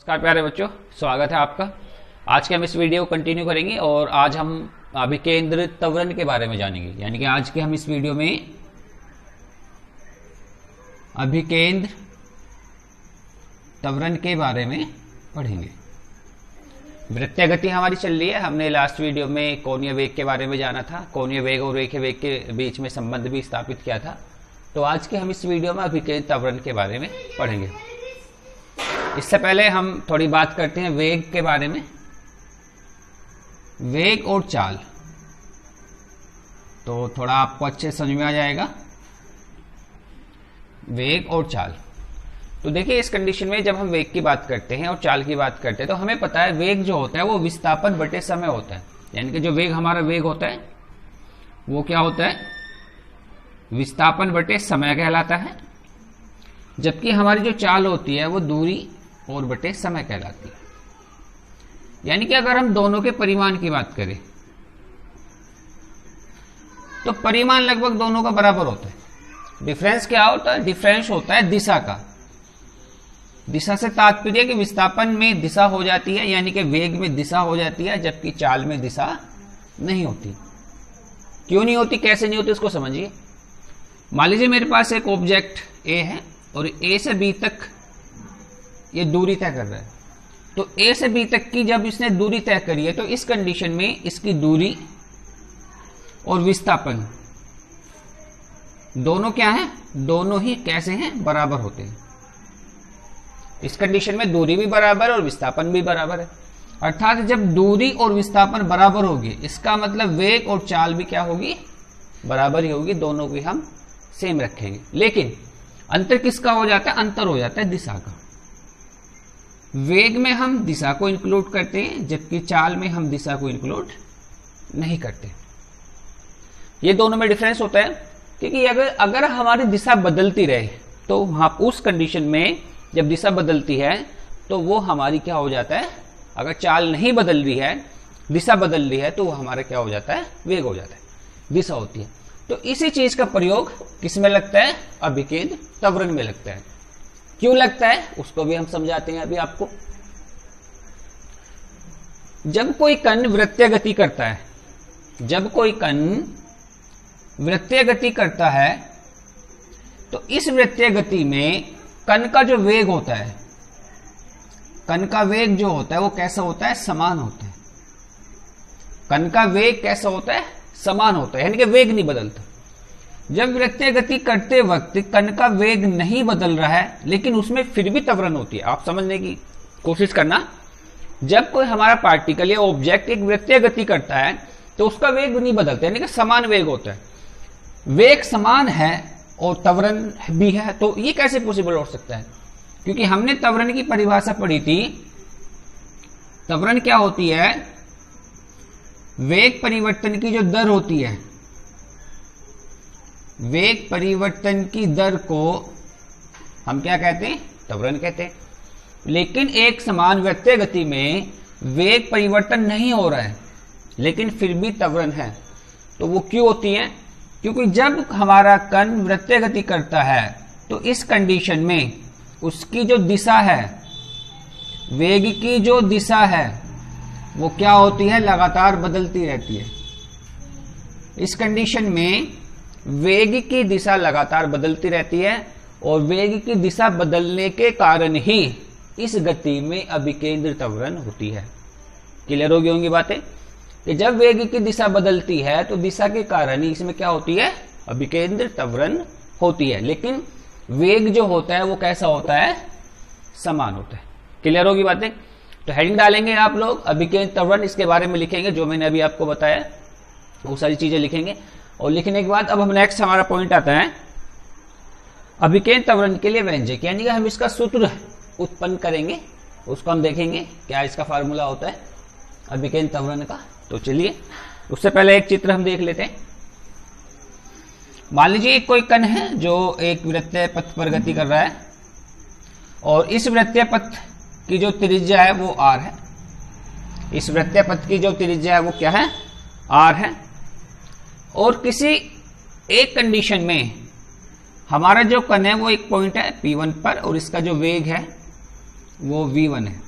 नमस्कार प्यारे बच्चों, स्वागत है आपका। आज के हम इस वीडियो को कंटिन्यू करेंगे और आज हम अभिकेंद्र त्वरण के बारे में जानेंगे। यानी कि आज के हम इस वीडियो में अभिकेंद्र त्वरण के बारे में पढ़ेंगे। वृत्तीय गति हमारी चल रही है। हमने लास्ट वीडियो में कोणीय वेग के बारे में जाना था, कोणीय वेग और रेखीय वेग के बीच में संबंध भी स्थापित किया था। तो आज के हम इस वीडियो में अभिकेंद्र त्वरण के बारे में पढ़ेंगे। इससे पहले हम थोड़ी बात करते हैं वेग के बारे में। वेग और चाल तो थोड़ा आपको अच्छे समझ में आ जाएगा। वेग और चाल, तो देखिए इस कंडीशन में जब हम वेग की बात करते हैं और चाल की बात करते हैं तो हमें पता है वेग जो होता है वो विस्थापन बटे समय होता है। यानी कि जो वेग हमारा वेग होता है वो क्या होता है, विस्थापन बटे समय कहलाता है। जबकि हमारी जो चाल होती है वो दूरी और बटे समय कहलाती है। यानी कि अगर हम दोनों के परिमाण की बात करें तो परिमाण लगभग दोनों का बराबर होता है। डिफरेंस क्या होता है, डिफरेंस होता है दिशा का। दिशा से तात्पर्य कि विस्थापन में दिशा हो जाती है, यानी कि वेग में दिशा हो जाती है, जबकि चाल में दिशा नहीं होती। क्यों नहीं होती, कैसे नहीं होती, इसको समझिए। मान लीजिए मेरे पास एक ऑब्जेक्ट ए है और ए से बी तक ये दूरी तय कर रहा है। तो ए से बी तक की जब इसने दूरी तय करी है तो इस कंडीशन में इसकी दूरी और विस्थापन दोनों क्या है, दोनों ही कैसे हैं, बराबर होते हैं। इस कंडीशन में दूरी भी बराबर और विस्थापन भी बराबर है। अर्थात जब दूरी और विस्थापन बराबर होगी इसका मतलब वेग और चाल भी क्या होगी, बराबर ही होगी। दोनों को हम सेम रखेंगे। लेकिन अंतर किसका हो जाता है, अंतर हो जाता है दिशा का। वेग में हम दिशा को इंक्लूड करते हैं जबकि चाल में हम दिशा को इंक्लूड नहीं करते। ये दोनों में डिफरेंस होता है क्योंकि अगर हमारी दिशा बदलती रहे तो वहां उस कंडीशन में जब दिशा बदलती है तो वो हमारी क्या हो जाता है, अगर चाल नहीं बदल रही है, दिशा बदल रही है तो वो हमारा क्या हो जाता है, वेग हो जाता है, दिशा होती है। तो इसी चीज का प्रयोग किसमें लगता है, अभिकेंद्र त्वरण में लगता है। क्यों लगता है उसको भी हम समझाते हैं अभी आपको। जब कोई कण वृत्तीय गति करता है, जब कोई कण वृत्तीय गति करता है तो इस वृत्तीय गति में कण का जो वेग होता है, कण का वेग जो होता है वो कैसा होता है, समान होता है। कण का वेग कैसा होता है, समान होता है, यानी कि वेग नहीं बदलता। जब वृत्तीय गति करते वक्त कण का वेग नहीं बदल रहा है लेकिन उसमें फिर भी त्वरण होती है। आप समझने की कोशिश करना, जब कोई हमारा पार्टिकल या ऑब्जेक्ट एक वृत्तीय गति करता है तो उसका वेग नहीं बदलता, यानी कि समान वेग होता है। वेग समान है और त्वरण भी है, तो ये कैसे पॉसिबल हो सकता है, क्योंकि हमने त्वरण की परिभाषा पढ़ी थी। त्वरण क्या होती है, वेग परिवर्तन की जो दर होती है, वेग परिवर्तन की दर को हम क्या कहते हैं, त्वरण कहते हैं। लेकिन एक समान वृत्तीय गति में वेग परिवर्तन नहीं हो रहा है लेकिन फिर भी त्वरण है। तो वो क्यों होती है, क्योंकि जब हमारा कण वृत्तीय गति करता है तो इस कंडीशन में उसकी जो दिशा है, वेग की जो दिशा है वो क्या होती है, लगातार बदलती रहती है। इस कंडीशन में वेग की दिशा लगातार बदलती रहती है और वेग की दिशा बदलने के कारण ही इस गति में अभिकेंद्र त्वरण होती है। क्लियर होगी होंगी बातें कि जब वेग की दिशा बदलती है तो दिशा के कारण ही इसमें क्या होती है, अभिकेंद्र त्वरण होती है। लेकिन वेग जो होता है वो कैसा होता है, समान होता है। क्लियर होगी बातें। तो हेडिंग डालेंगे आप लोग अभिकेंद्र त्वरण, इसके बारे में लिखेंगे जो मैंने अभी आपको बताया, वो सारी चीजें लिखेंगे। और लिखने के बाद अब हम नेक्स्ट हमारा पॉइंट आता है अभिकेंद्र त्वरण के लिए व्यंजक, यानी कि हम इसका सूत्र उत्पन्न करेंगे, उसको हम देखेंगे क्या इसका फार्मूला होता है अभिकेंद्र त्वरण का। तो चलिए उससे पहले एक चित्र हम देख लेते हैं। मान लीजिए कोई कण है जो एक वृत्तीय पथ पर गति कर रहा है और इस वृत्तीय पथ की जो त्रिज्या है वो r है। इस वृत्तीय पथ की जो त्रिज्या है वो क्या है, r है। और किसी एक कंडीशन में हमारा जो कण है वो एक पॉइंट है P1 पर और इसका जो वेग है वो V1 है।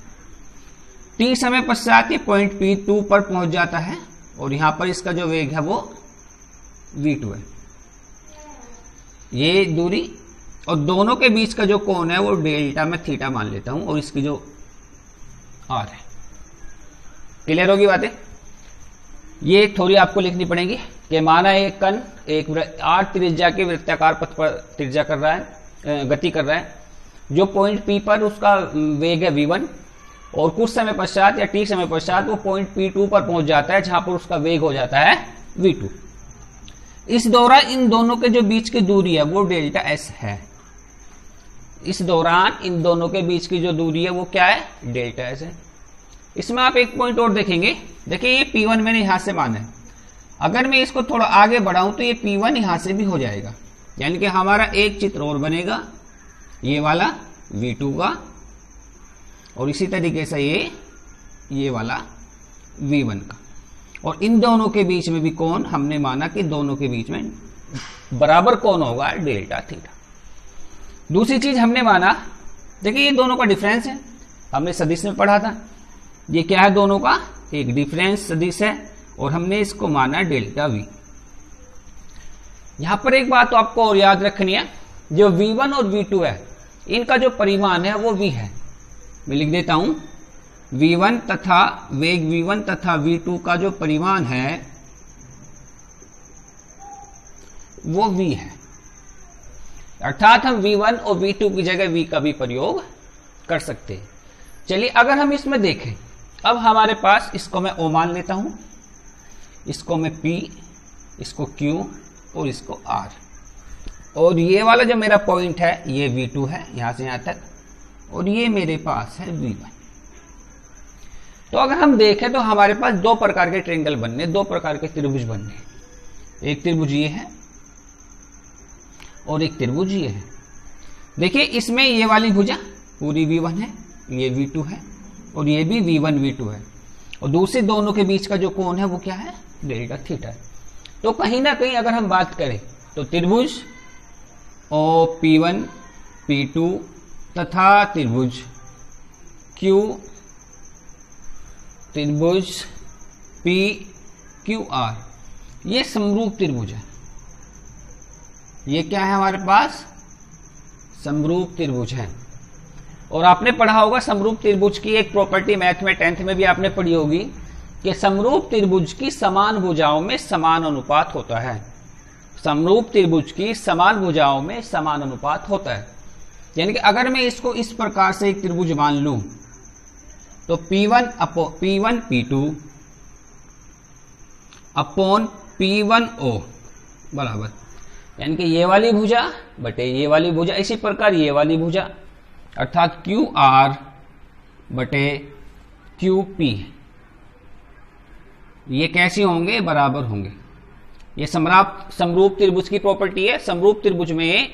t समय पश्चात ये पॉइंट P2 पर पहुंच जाता है और यहां पर इसका जो वेग है वो v2 है, ये दूरी, और दोनों के बीच का जो कोण है वो डेल्टा में थीटा मान लेता हूं और इसकी जो r है। क्लियर होगी बातें? ये थोड़ी आपको लिखनी पड़ेगी कि माना एक कण एक r त्रिज्या के वृत्ताकार पथ पर त्रिज्या कर रहा है, गति कर रहा है, जो पॉइंट P पर उसका वेग है v1 और कुछ समय पश्चात या t समय पश्चात वो पॉइंट P2 पर पहुंच जाता है जहां पर उसका वेग हो जाता है v2। इस दौरान इन दोनों के जो बीच की दूरी है वो डेल्टा s है। इस दौरान इन दोनों के बीच की जो दूरी है वो क्या है? डेल्टा s है। इसमें आप एक पॉइंट और देखेंगे, देखिए ये P1 मैंने यहां से माना है, अगर मैं इसको थोड़ा आगे बढ़ाऊं तो ये P1 यहां से भी हो जाएगा, यानी कि हमारा एक चित्र और बनेगा, ये वाला v2 का और इसी तरीके से ये वाला v1 का, और इन दोनों के बीच में भी कोण हमने माना कि दोनों के बीच में बराबर कोण होगा डेल्टा थीटा। दूसरी चीज हमने माना, देखिए ये दोनों का डिफरेंस है, हमने सदिश में पढ़ा था, ये क्या है? दोनों का एक डिफरेंस सदिश है और हमने इसको माना डेल्टा v। यहां पर एक बात तो आपको और याद रखनी है, जो v1 और v2 है इनका जो परिमाण है वो v है। मैं लिख देता हूं, v1 तथा वेग v1 तथा v2 का जो परिमाण है वो v है, अर्थात हम v1 और v2 की जगह v का भी प्रयोग कर सकते हैं। चलिए अगर हम इसमें देखें, अब हमारे पास इसको मैं O मान लेता हूं, इसको मैं P, इसको Q और इसको R, और ये वाला जो मेरा पॉइंट है ये v2 है यहां से यहां तक, और ये मेरे पास है v1। तो अगर हम देखें तो हमारे पास दो प्रकार के ट्रायंगल बनने, दो प्रकार के त्रिभुज बनने, एक त्रिभुज ये है और एक त्रिभुज ये है। देखिए इसमें ये वाली भुजा पूरी v1 है, ये v2 है और ये भी v1 v2 है, और दूसरे दोनों के बीच का जो कोण है वो क्या है? डेल्टा थीटा है। तो कहीं ना कहीं अगर हम बात करें तो त्रिभुज और P1 P2 तथा त्रिभुज Q त्रिभुज PQR ये समरूप त्रिभुज है। ये क्या है हमारे पास? समरूप त्रिभुज है। और आपने पढ़ा होगा समरूप त्रिभुज की एक प्रॉपर्टी, मैथ में 10th में भी आपने पढ़ी होगी कि समरूप त्रिभुज की समान भुजाओं में समान अनुपात होता है। समरूप त्रिभुज की समान भुजाओं में समान अनुपात होता है, यानी कि अगर मैं इसको इस प्रकार से एक त्रिभुज मान लूं तो P1 P2 अपॉन P1O बराबर, यानी कि ये वाली भुजा बटे ये वाली भुजा, इसी प्रकार ये वाली भुजा अर्थात QR बटे QP, ये कैसे होंगे? बराबर होंगे। ये समरूप त्रिभुज की प्रॉपर्टी है। समरूप त्रिभुज में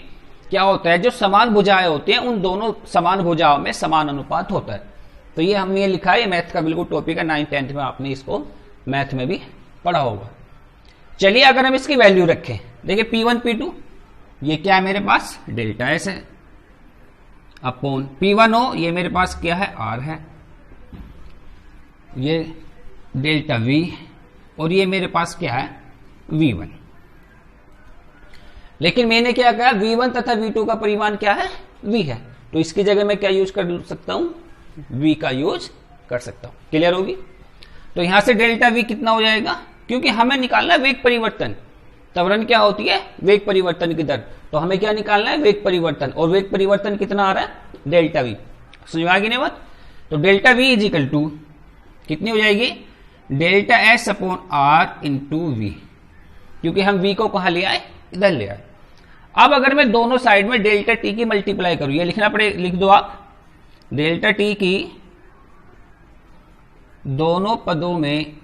क्या होता है? जो समान भुजाएं होती हैं उन दोनों समान भुजाओं में समान अनुपात होता है। तो ये हमने लिखा है, मैथ का बिल्कुल टॉपिक है, 9th 10th में आपने इसको मैथ में भी पढ़ा होगा। चलिए अगर हम इसकी वैल्यू रखें, देखिए P1 P2 ये क्या है मेरे पास? डेल्टा S है, अपॉन P1O ये मेरे पास क्या है? R है, ये डेल्टा V, और ये मेरे पास क्या है? V1। लेकिन मैंने क्या कहा? V1 तथा V2 का परिमाण क्या है? V है, तो इसकी जगह मैं क्या यूज कर सकता हूं? V का यूज कर सकता हूं। क्लियर होगी? तो यहां से डेल्टा V कितना हो जाएगा? क्योंकि हमें निकालना है वेग परिवर्तन, त्वरण क्या होती है? वेग परिवर्तन की दर। तो हमें क्या निकालना है? वेग परिवर्तन, और वेग परिवर्तन कितना आ रहा है? Delta V। समझ में आ गई ना बात? तो delta V is equal to कितनी हो जाएगी? Delta S upon R into V, क्योंकि हम V को कहां ले आए? इधर ले आए। अब अगर मैं दोनों साइड में डेल्टा T की मल्टीप्लाई करूं, ये लिखना पड़े, लिख दो आप, डेल्टा T की दोनों पदों में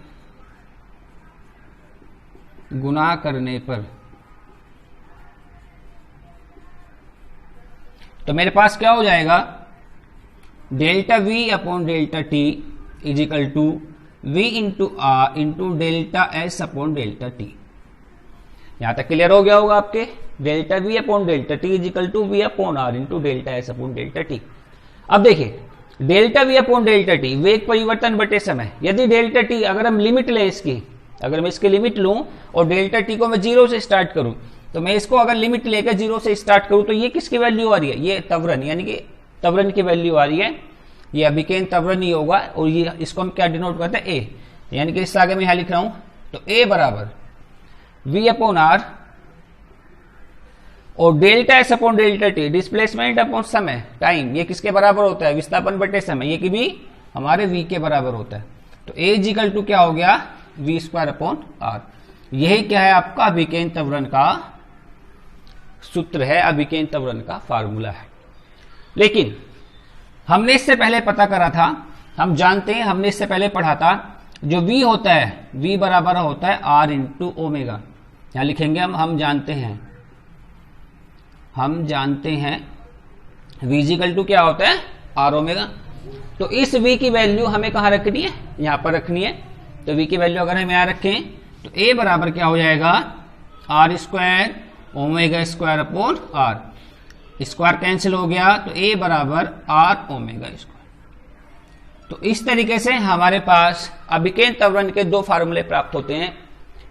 गुणा करने पर तो मेरे पास क्या हो जाएगा? Delta V upon delta T is equal to V into R into delta S upon delta T। यहां तक क्लियर हो गया होगा आपके? Delta V upon delta T is equal to V upon R into delta S upon delta T। अब देखिए delta V upon delta T, वेग परिवर्तन बटे समय। यदि डेल्टा टी अगर हम लिमिट लें इसकी, अगर मैं इसकी लिमिट लूं और डेल्टा टी को मैं 0 से स्टार्ट करूं, तो मैं इसको अगर लिमिट लेकर 0 से स्टार्ट करूं तो ये किसकी वैल्यू आ रही है, ये त्वरण यानी कि त्वरण की वैल्यू आ रही है, ये अभिकेंद्र त्वरण ही होगा। और ये इसको हम क्या डिनोट करते हैं, ए, यानी कि इससे आगे मैं यहां लिख रहा हूं, तो ए बराबर वी अपॉन आर और delta S upon delta T, displacement upon समय टाइम, ये किसके बराबर होता है, विस्थापन बटे समय, ये कि भी हमारे v के बराबर होता है। तो ए इक्वल टू क्या हो गया, वी स्क्वायर अपॉन आर। यही क्या है आपका अभिकेंद्र त्वरण का सूत्र है, अभिकेंद्र त्वरण का फार्मूला है। लेकिन हमने इससे पहले पता करा था, हम जानते हैं, हमने इससे पहले पढ़ा था, जो v होता है, v बराबर होता है r इंटू ओमेगा। यहां लिखेंगे हम जानते हैं v इक्वल टू क्या होता है, r ओमेगा। तो इस v की वैल्यू हमें कहां रखनी है, यहां पर रखनी है। तो v की वैल्यू अगर हम यहां रखें तो a बराबर क्या हो जाएगा, r square omega square upon r, square cancel हो गया, तो a बराबर r ओमेगा स्क्वायर। तो इस तरीके से हमारे पास अभिकेंद्र त्वरण के दो फार्मूले प्राप्त होते हैं,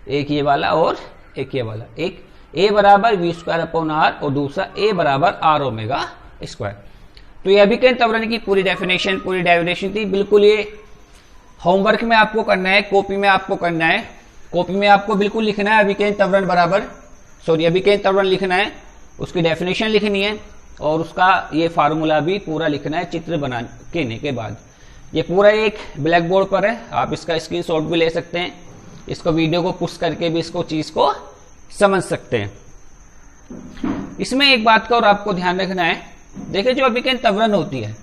एक ये वाला और एक ये वाला, एक a बराबर वी स्क्वायर अपॉन आर और दूसरा a बराबर r ओमेगा स्क्वायर। तो ये अभिकेंद्र त्वरण की पूरी डेफिनेशन, पूरी डेरिवेशन थी। बिल्कुल ये होमवर्क में आपको करना है, कॉपी में आपको करना है, कॉपी में आपको बिल्कुल लिखना है अभिकेंद्र त्वरण बराबर, अभिकेंद्र त्वरण लिखना है, उसकी डेफिनेशन लिखनी है और उसका ये फार्मूला भी पूरा लिखना है चित्र बनाने के बाद। ये पूरा एक ब्लैक बोर्ड पर है, आप इसका स्क्रीनशॉट भी ले सकते हैं, इसको वीडियो को पुश करके भी इसको चीज को समझ सकते हैं। इसमें एक बात का और आपको ध्यान रखना है, देखिए जो अभिकेंद्र त्वरण होती है,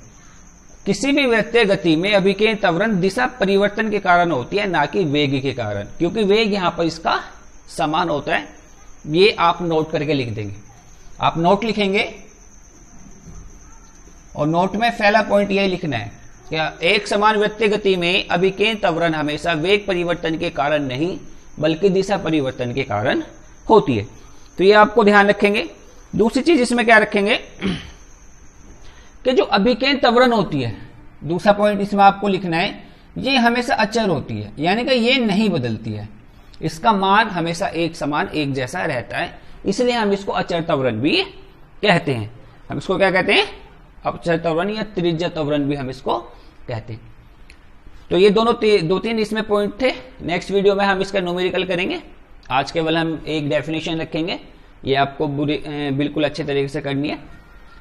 किसी भी वृत्तीय गति में अभिकेंद्र त्वरण दिशा परिवर्तन के कारण होती है, ना कि वेग के कारण, क्योंकि वेग यहां पर इसका समान होता है। ये आप नोट करके लिख देंगे, आप नोट लिखेंगे और नोट में पहला पॉइंट यही लिखना है, क्या एक समान वृत्तीय गति में अभिकेंद्र त्वरण हमेशा वेग परिवर्तन के कारण नहीं बल्कि दिशा परिवर्तन के कारण होती है। तो ये आपको ध्यान रखेंगे। दूसरी चीज इसमें क्या रखेंगे कि जो अभिकेंद्र त्वरण होती है, दूसरा पॉइंट इसमें आपको लिखना है, ये हमेशा अचर होती है, यानी कि ये नहीं बदलती है, इसका मान हमेशा एक समान एक जैसा रहता है, इसलिए हम इसको अचर त्वरण भी कहते हैं। हम इसको क्या कहते हैं, अचर त्वरण या त्रिज्या त्वरण भी हम इसको कहते हैं। तो ये दोनों दो तीन इसमें पॉइंट थे। नेक्स्ट वीडियो में हम इसका न्यूमेरिकल करेंगे, आज केवल हम एक डेफिनेशन रखेंगे, ये आपको बिल्कुल अच्छे तरीके से करनी है।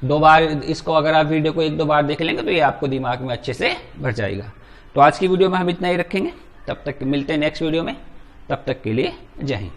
2 बार इसको अगर आप वीडियो को 1-2 बार देख लेंगे तो ये आपको दिमाग में अच्छे से भर जाएगा। तो आज की वीडियो में हम इतना ही रखेंगे, तब तक मिलते हैं नेक्स्ट वीडियो में, तब तक के लिए जय हिंद।